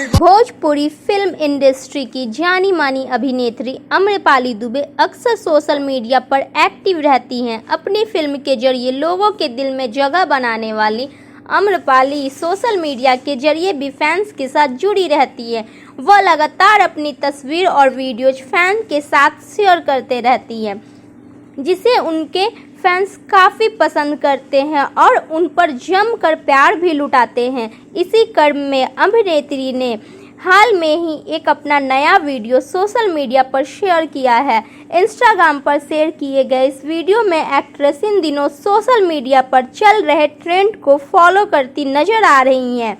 Bhojpuri film industry की जानी मानी अभिनेत्री आम्रपाली दुबे अक्सर सोशल मीडिया पर एक्टिव रहती हैं। अपनी फिल्म के जरिए लोगों के दिल में जगह बनाने वाली आम्रपाली सोशल मीडिया के जरिए भी फैंस के साथ जुड़ी रहती है। वह लगातार अपनी तस्वीर और वीडियोज फैन के साथ शेयर करते रहती है, जिसे उनके फैंस काफ़ी पसंद करते हैं और उन पर जमकर प्यार भी लुटाते हैं। इसी क्रम में अभिनेत्री ने हाल में ही एक अपना नया वीडियो सोशल मीडिया पर शेयर किया है। इंस्टाग्राम पर शेयर किए गए इस वीडियो में एक्ट्रेस इन दिनों सोशल मीडिया पर चल रहे ट्रेंड को फॉलो करती नजर आ रही हैं।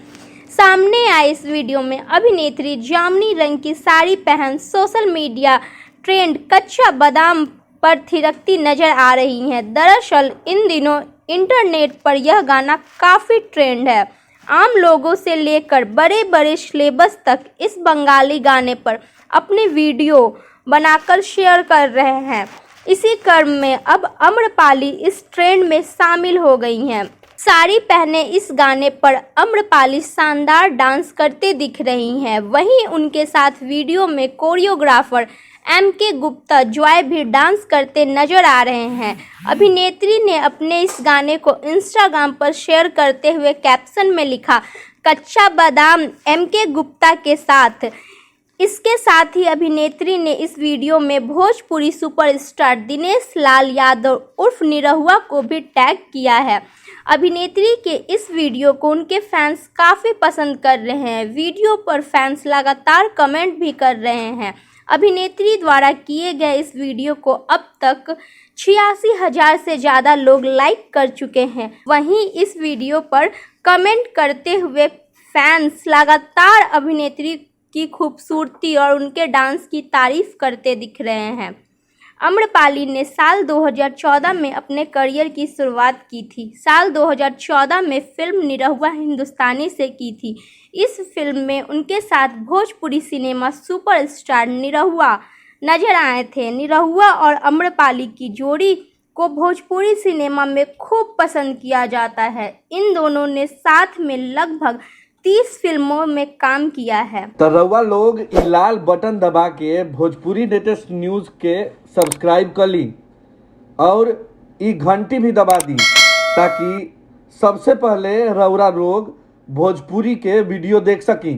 सामने आए इस वीडियो में अभिनेत्री जामुनी रंग की साड़ी पहन सोशल मीडिया ट्रेंड कच्चा बादाम पर थिरकती नजर आ रही हैं। दरअसल इन दिनों इंटरनेट पर यह गाना काफ़ी ट्रेंड है। आम लोगों से लेकर बड़े बड़े सेलेब्स तक इस बंगाली गाने पर अपने वीडियो बनाकर शेयर कर रहे हैं। इसी क्रम में अब आम्रपाली इस ट्रेंड में शामिल हो गई हैं। साड़ी पहने इस गाने पर आम्रपाली शानदार डांस करते दिख रही हैं। वहीं उनके साथ वीडियो में कोरियोग्राफर MK गुप्ता जॉय भी डांस करते नजर आ रहे हैं। अभिनेत्री ने अपने इस गाने को इंस्टाग्राम पर शेयर करते हुए कैप्शन में लिखा, कच्चा बादाम MK गुप्ता के साथ। इसके साथ ही अभिनेत्री ने इस वीडियो में भोजपुरी सुपरस्टार दिनेश लाल यादव उर्फ निरहुआ को भी टैग किया है। अभिनेत्री के इस वीडियो को उनके फैंस काफ़ी पसंद कर रहे हैं। वीडियो पर फैंस लगातार कमेंट भी कर रहे हैं। अभिनेत्री द्वारा किए गए इस वीडियो को अब तक 86,000 से ज़्यादा लोग लाइक कर चुके हैं। वहीं इस वीडियो पर कमेंट करते हुए फैंस लगातार अभिनेत्री की खूबसूरती और उनके डांस की तारीफ करते दिख रहे हैं। आम्रपाली ने साल 2014 में अपने करियर की शुरुआत की थी। साल 2014 में फिल्म निरहुआ हिंदुस्तानी से की थी। इस फिल्म में उनके साथ भोजपुरी सिनेमा सुपरस्टार निरहुआ नजर आए थे। निरहुआ और आम्रपाली की जोड़ी को भोजपुरी सिनेमा में खूब पसंद किया जाता है। इन दोनों ने साथ में लगभग 30 फिल्मों में काम किया है। तो रउआ लोग इ लाल बटन दबा के भोजपुरी लेटेस्ट न्यूज के सब्सक्राइब कर ली और इ घंटी भी दबा दी, ताकि सबसे पहले रउरा लोग भोजपुरी के वीडियो देख सकी।